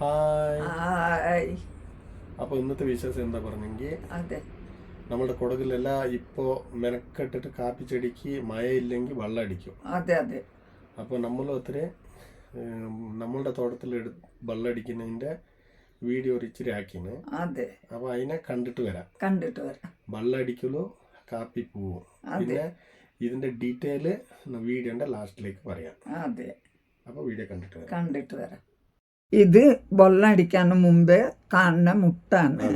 Hi. Hi. അപ്പോൾ ഇന്നത്തെ വിശേഷം എന്താ പറഞ്ഞെങ്കിൽ, അതെ നമ്മുടെ കുടകിലെല്ലാം ഇപ്പോൾ മെനക്കെട്ടിട്ട് കാപ്പി ചെടിക്ക് മഴയില്ലെങ്കിൽ വെള്ളം അടിക്കും. അതെ അതെ അപ്പോൾ നമ്മൾ ഒത്തിരി നമ്മളുടെ തോട്ടത്തിൽ വെള്ളം അടിക്കുന്നതിൻ്റെ വീഡിയോ ഒരു ഇച്ചിരി ആക്കിന്. അതെ അപ്പോൾ അതിനെ കണ്ടിട്ട് വരാം. വെള്ളം അടിക്കലോ കാപ്പി പോവും. പിന്നെ ഇതിൻ്റെ ഡീറ്റെയിൽ വീഡിയോൻ്റെ ലാസ്റ്റിലേക്ക് പറയാം. അതെ, അപ്പോൾ വീഡിയോ കണ്ടിട്ട് വരാം. ഇത് വെള്ളം അടിക്കാൻ മുമ്പേ കാണുന്ന മുട്ടാണ്.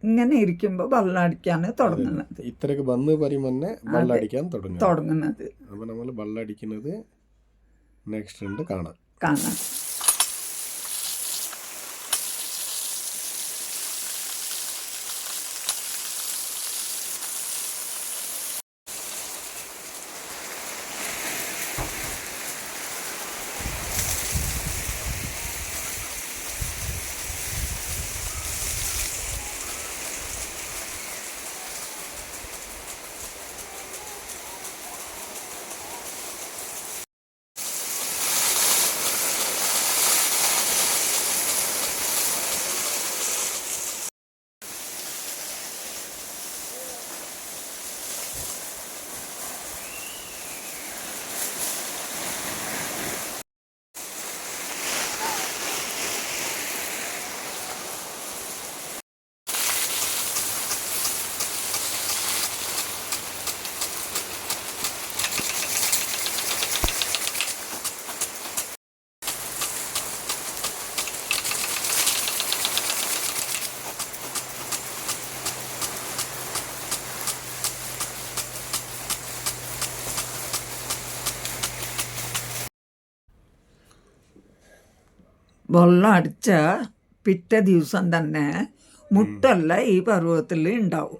ഇങ്ങനെ ഇരിക്കുമ്പോ വെള്ളം അടിക്കാൻ തുടങ്ങുന്നത്. ഇത്രയൊക്കെ വന്ന് പറയുമ്പോൾ വെള്ളം അടിക്കാൻ തുടങ്ങുന്നത്. അപ്പോൾ നമ്മൾ വെള്ളം അടിക്കുന്നത് നെക്സ്റ്റ് ഉണ്ട് കാണാം. വെള്ളം അടിച്ച പിറ്റേ ദിവസം തന്നെ മുട്ടല്ല ഈ പർവ്വതത്തിൽ ഉണ്ടാവും.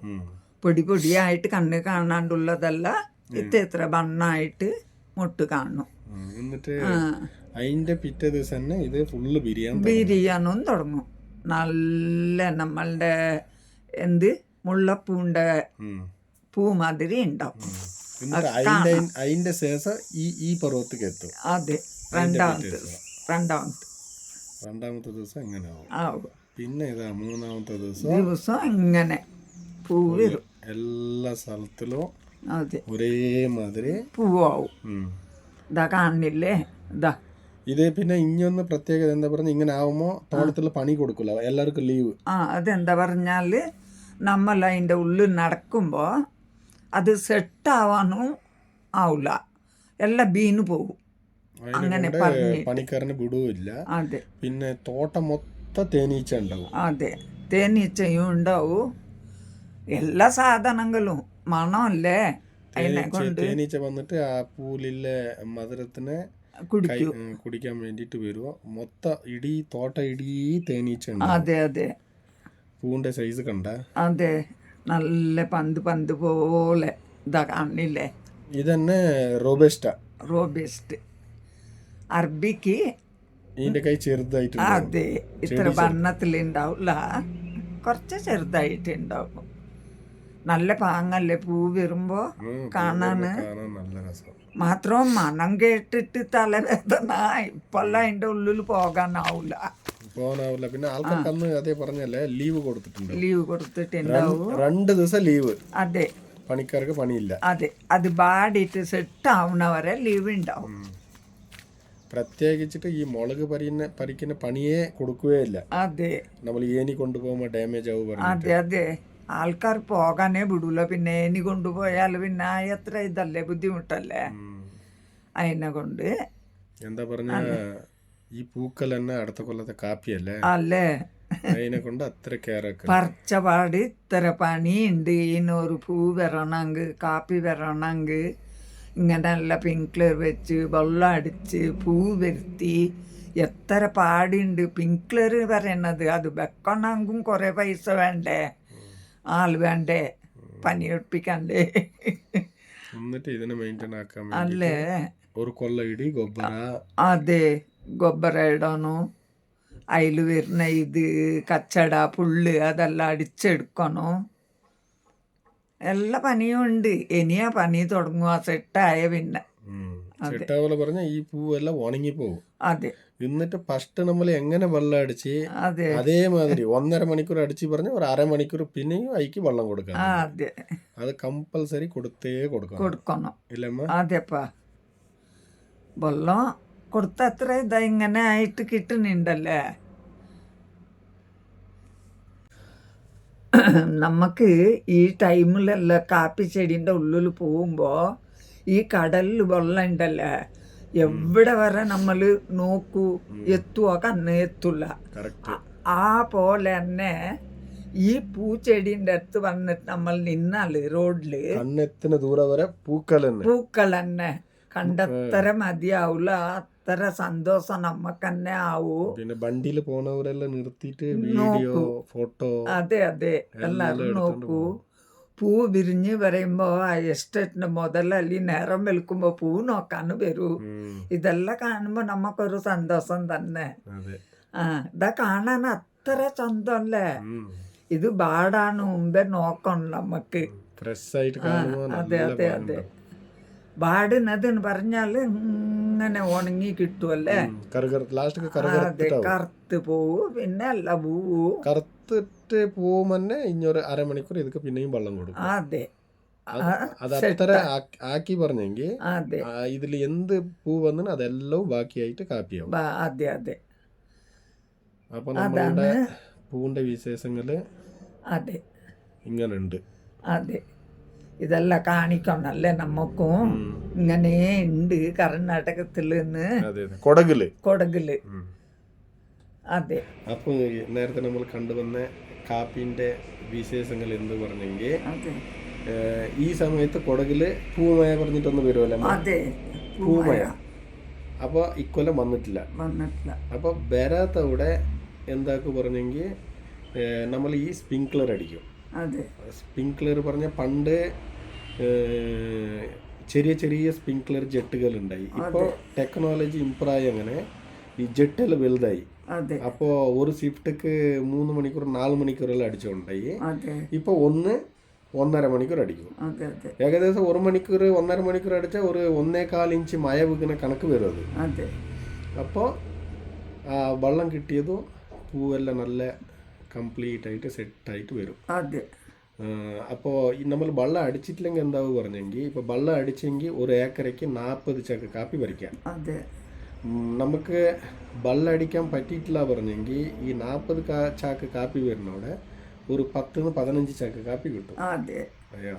പൊടിയായിട്ട് കണ്ണ് കാണാണ്ടുള്ളതല്ല, ഇത്ര ബണ്ണായിട്ട് മുട്ട് കാണും. എന്നിട്ട് അതിന്റെ പിറ്റേ ദിവസം തന്നെ ഇത് ഫുള്ള് ബിരിയാണും തുടങ്ങും. നല്ല നമ്മളുടെ മുള്ളപ്പൂന്റെ പൂ മാതിരി ഉണ്ടാവും. അതിന്റെ ശേഷം ഈ പർവ്വതത്തേക്ക് എത്തും. അതെ, രണ്ടാമത്തെ ദിവസം എങ്ങനെ ആവും. പിന്നെ ഇതാ മൂന്നാമത്തെ ദിവസം ഇങ്ങനെ പൂ വരും. എല്ലാ സ്ഥലത്തിലും ഒരേമാതിരി പൂവാവും. ഇതാ കാണില്ലേ, ഇതാ ഇത്. പിന്നെ ഇനിയൊന്ന് പ്രത്യേകത എന്താ പറഞ്ഞാൽ, ഇങ്ങനെ ആവുമ്പോ തോട്ടത്തിൽ പണി കൊടുക്കില്ല, എല്ലാവർക്കും ലീവ്. അതെന്താ പറഞ്ഞാല് നമ്മൾ അതിൻ്റെ ഉള്ളിൽ നടക്കുമ്പോ അത് സെറ്റാവാനും ആവില്ല, എല്ലാം ബീന് പോകും. അങ്ങനെ പണിക്കാരന് വിടുവില്ല. പിന്നെ തോട്ടം മൊത്തം തേനീച്ച ഉണ്ടാവും. അതെ, തേനീച്ചയും ഉണ്ടാവും. എല്ലാ സാധനങ്ങളും മണമല്ലേ, അതിനെ കൊണ്ട് തേനീച്ച വന്നിട്ട് ആ പൂലിലെ മധുരത്തിനെ കുടിക്കാൻ വേണ്ടിട്ട് വരുവോ. മൊത്തം തോട്ട തേനീച്ച. അതെ പൂവിന്റെ സൈസ് കണ്ട. അതെ, നല്ല പന്ത് പോലെ ഇതാ കാണില്ലേ. ഇതന്നെ റോബസ്റ്റ്. അറബിക്ക് ഇതിന്റെ കൈ ചെറുതായിട്ട്. അതെ, ഇത്ര വണ്ണത്തിലുണ്ടാവില്ല, കുറച്ച് ചെറുതായിട്ട് ഉണ്ടാവും. നല്ല പാങ്ങല്ലേ പൂ വരുമ്പോ കാണാന്. മാത്രം മണം കേട്ടിട്ട് തലവേദന. ഇപ്പല്ല അതിന്റെ ഉള്ളിൽ പോകാനാവില്ല. പിന്നെ ആൾക്കാർക്ക് അതേ പറഞ്ഞല്ലേ, ലീവ് കൊടുത്തിട്ടുണ്ടാവും. 2 ദിവസം ലീവ്. അതെ, പണിക്കാർക്ക് പണിയില്ല. അതെ, അത് ബാടിയിട്ട് സെറ്റ് ആവുന്നവരെ ലീവ് ഉണ്ടാവും. പ്രത്യേകിച്ചിട്ട് ഈ മുളക് പരിക്കുന്ന പണിയെ കൊടുക്കുകയില്ല. അതെ, നമ്മൾ ഏനി കൊണ്ടുപോകുമ്പോ ഡാമേജ് ആവും. അതെ, ആൾക്കാർ പോകാനേ വിടൂല. പിന്നെ ഏനി കൊണ്ടുപോയാൽ പിന്നെ എത്ര ഇതല്ലേ, ബുദ്ധിമുട്ടല്ലേ. അതിനെ കൊണ്ട് എന്താ പറഞ്ഞ, ഈ പൂക്കൾ തന്നെ അടുത്ത കൊല്ലത്തെ കാപ്പിയല്ലേ. അല്ലേ, അതിനെ കൊണ്ട് അത്ര കെയർ പറിച്ചപാട് ഇത്ര പണിയുണ്ട്. ഇതിനൊരു പൂ വരണമെങ്കിൽ, കാപ്പി വരണമെങ്കിൽ ഇങ്ങനെയുള്ള പിങ്ക്ലർ വെച്ച് വെള്ളം അടിച്ച് പൂ വരുത്തി എത്ര പാടുണ്ട്. പിങ്ക്ലർ പറയണത് അത് വെക്കണമെങ്കിൽ കുറേ പൈസ വേണ്ടേ, ആൾ വേണ്ടേ, പണിയെടുപ്പിക്കണ്ടേ. എന്നിട്ട് ഇതിനെ മെയിൻറ്റെയിൻ ആക്കാൻ അല്ലേ ഒരു കൊല്ല ഗൊബ്ബര. അതെ, ഗൊബ്ബര ഇടണം. അതിൽ വരുന്ന കച്ചട പുല്ല് അതെല്ലാം അടിച്ചെടുക്കണം. എല്ലാ പണിയും ഉണ്ട്. ഇനിയാ പണി തുടങ്ങുക സെറ്റായ പിന്നെ. സെറ്റാവൂല പറഞ്ഞാൽ ഈ പൂവെല്ലാം ഉണങ്ങിപ്പോവും. അതെ എന്നിട്ട് ഫസ്റ്റ് നമ്മൾ എങ്ങനെ വെള്ളം അടിച്ച് അതെ അതേമാതിരി 1.5 മണിക്കൂർ അടിച്ച് പറഞ്ഞ ഒരു അരമണിക്കൂർ പിന്നെയും അതിക്ക് വെള്ളം കൊടുക്കണം. അതെ അത് കമ്പൽസറി കൊടുത്തേ കൊടുക്കണം. ഇല്ലമ്മ? അതെപ്പാ വെള്ളം കൊടുത്ത അത്ര ഇതാ ഇങ്ങനെ ആയിട്ട് കിട്ടുന്നുണ്ടല്ലേ. നമുക്ക് ഈ ടൈമിലെല്ലാം കാപ്പി ചെടീൻ്റെ ഉള്ളിൽ പോകുമ്പോൾ ഈ കടലിൽ വെള്ളം ഉണ്ടല്ലേ, എവിടെ വരെ നമ്മൾ നോക്കൂ എത്തുവോ കണ്ണ് എത്തൂല. ആ പോലെ തന്നെ ഈ പൂച്ചെടീൻ്റെ അടുത്ത് വന്നിട്ട് നമ്മൾ നിന്നാല് റോഡില് കണ്ണെത്തിന് ദൂരം വരെ പൂക്കൾ തന്നെ കണ്ടത്ര മതിയാവൂല. അത്ര സന്തോഷം നമുക്ക് തന്നെ ആവൂ. പിന്നെ വണ്ടിയിൽ പോണവരെല്ലാം നിർത്തിയിട്ട് വീഡിയോ ഫോട്ടോ അതെ എല്ലാവരും നോക്കൂ. പൂ വിരിഞ്ഞ് പറയുമ്പോൾ ആ എസ്റ്റേറ്റിന് മുതലല്ലി നേരം വെളുക്കുമ്പോൾ പൂ നോക്കാന്ന് വരൂ. ഇതെല്ലാം കാണുമ്പോൾ നമുക്കൊരു സന്തോഷം തന്നെ. ഇതാ കാണാൻ അത്ര ചന്തല്ലേ. ഇത് ബാടാണ് മുമ്പേ നോക്കണം നമുക്ക്. അതെ ബാടുന്നതെന്ന് പറഞ്ഞാൽ ഇങ്ങനെ ഉണങ്ങി കിട്ടുമല്ലേ. അതെ കറുത്ത് പോവും. പിന്നെ അല്ല പൂവൂ കറുത്തിട്ട് പോകുമ്പോ ഇഞ്ഞൊരു അരമണിക്കൂർ ഇതൊക്കെ പിന്നെയും വെള്ളം കൊടുക്കും. അതെ അത് അത്ര ആക്കി പറഞ്ഞെങ്കിൽ ഇതിൽ എന്ത് പൂ വന്നു അതെല്ലാം ബാക്കിയായിട്ട് കാപ്പിയാവും. അതെ അപ്പൊ നമ്മളുടെ പൂവിന്റെ വിശേഷങ്ങള് അതെ ഇങ്ങനുണ്ട്. അതെ ഇതെല്ലാം കാണിക്കണല്ലേ നമുക്കും. ഇങ്ങനെ ഉണ്ട് കർണാടകത്തിൽ നിന്ന് കൊടകില്. അതെ അപ്പൊ നേരത്തെ നമ്മൾ കണ്ടുവന്ന കാപ്പിന്റെ വിശേഷങ്ങൾ എന്ത് പറഞ്ഞെങ്കിൽ ഈ സമയത്ത് കൊടകില് പൂമയ പറഞ്ഞിട്ടൊന്ന് വരുമല്ലോ. അതെ പൂമയ അപ്പൊ ഇക്കൊല്ലം വന്നിട്ടില്ല. അപ്പൊ വരാത്തവിടെ എന്താക്കും പറഞ്ഞെങ്കിൽ നമ്മൾ ഈ സ്പ്രിങ്ക്ലർ അടിക്കും. സ്പ്രിങ്ക്ലർ പറഞ്ഞ പണ്ട് ചെറിയ ചെറിയ സ്പ്രിങ്ക്ലർ ജെട്ടുകൾ ഉണ്ടായി. ഇപ്പോൾ ടെക്നോളജി ഇമ്പ്രൂവ് അങ്ങനെ ഈ ജെട്ടെല്ലാം വലുതായി. അപ്പോൾ ഒരു ഷിഫ്റ്റക്ക് 3 മണിക്കൂർ 4 മണിക്കൂറെല്ലാം അടിച്ചുകൊണ്ടായി. ഇപ്പോൾ 1.5 മണിക്കൂർ അടിക്കും. ഏകദേശം 1 മണിക്കൂർ 1.5 മണിക്കൂർ അടിച്ചാൽ ഒരു 1.25 ഇഞ്ച് മഴ വീക്കുന്ന കണക്ക് വരും അത്. അപ്പോൾ വെള്ളം കിട്ടിയതും പൂവെല്ലാം നല്ല കംപ്ലീറ്റ് ആയിട്ട് സെറ്റായിട്ട് വരും. അപ്പോൾ നമ്മൾ വെള്ളം അടിച്ചിട്ടില്ലെങ്കിൽ എന്താവും പറഞ്ഞെങ്കിൽ ഇപ്പോൾ വെള്ളം അടിച്ചെങ്കിൽ ഒരു ഏക്കറയ്ക്ക് 40 ചാക്ക് കാപ്പി പറിക്കാം. നമുക്ക് വെള്ളം അടിക്കാൻ പറ്റിയിട്ടില്ല പറഞ്ഞെങ്കിൽ ഈ 40 ചാക്ക് കാപ്പി വരുന്നവിടെ ഒരു 10-15 ചാക്ക് കാപ്പി കിട്ടും. അയ്യോ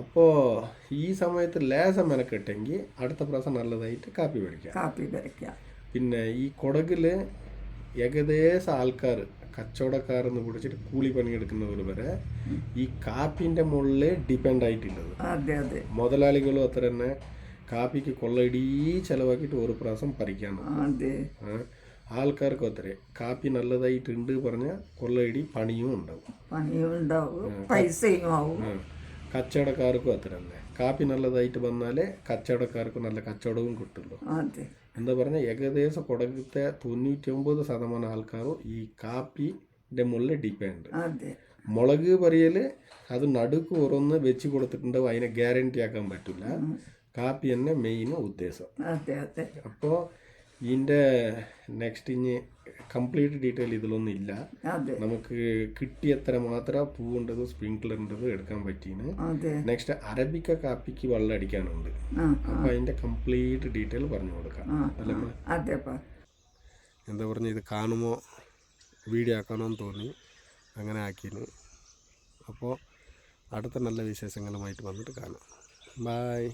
അപ്പോൾ ഈ സമയത്ത് ലേശം മെനക്കെട്ടെങ്കിൽ അടുത്ത പ്രാവശ്യം നല്ലതായിട്ട് കാപ്പി പറിക്കാം. പിന്നെ ഈ കൊടകില് ഏകദേശം ആൾക്കാർ കച്ചവടക്കാരെന്ന് പിടിച്ചിട്ട് കൂലി പണിയെടുക്കുന്നവർ വരെ ഈ കാപ്പിന്റെ മുകളിൽ ഡിപ്പെൻഡ് ആയിട്ടുള്ളത്. മുതലാളികളും അത്ര തന്നെ കാപ്പിക്ക് കൊള്ളയിടി ചെലവാക്കിയിട്ട് ഒരു പ്രാവശ്യം പറിക്കാണ്. ആൾക്കാർക്കും അത്രേ കാപ്പി നല്ലതായിട്ടുണ്ട് പറഞ്ഞാൽ കൊള്ളയിടി പണിയും ഉണ്ടാവും. കച്ചവടക്കാർക്കും അത്ര തന്നെ കാപ്പി നല്ലതായിട്ട് വന്നാലേ കച്ചവടക്കാർക്ക് നല്ല കച്ചവടവും കിട്ടുള്ളൂ. എന്താ പറഞ്ഞാൽ ഏകദേശം കൊടകത്തെ 99% ആൾക്കാരും ഈ കാപ്പിന്റെ മുകളിൽ ഡിപ്പെൻഡ്. മുളക് പറയല് അത് നടുക്ക് ഓരോന്ന് വെച്ച് കൊടുത്തിട്ടുണ്ടാവും. അതിനെ ഗ്യാരണ്ടി ആക്കാൻ പറ്റില്ല. കാപ്പി തന്നെ മെയിൻ ഉദ്ദേശം. അപ്പോൾ ഇതിൻ്റെ നെക്സ്റ്റ് ഇനി കംപ്ലീറ്റ് ഡീറ്റെയിൽ ഇതിലൊന്നും ഇല്ല. നമുക്ക് കിട്ടിയത്ര മാത്രം പൂവുണ്ടത് സ്പ്രിങ്ക്ലറിൻ്റെത് എടുക്കാൻ പറ്റീന്. നെക്സ്റ്റ് അറബിക്ക കാപ്പിക്ക് വെള്ളം അടിക്കാനുണ്ട്. അപ്പൊ അതിന്റെ കംപ്ലീറ്റ് ഡീറ്റെയിൽ പറഞ്ഞു കൊടുക്കാം. എന്താ പറഞ്ഞ ഇത് കാണുമ്പോൾ വീഡിയോ ആക്കണമെന്ന് തോന്നി, അങ്ങനെ ആക്കിന്. അപ്പോൾ അടുത്ത നല്ല വിശേഷങ്ങളുമായിട്ട് വന്നിട്ട് കാണാം. ബൈ.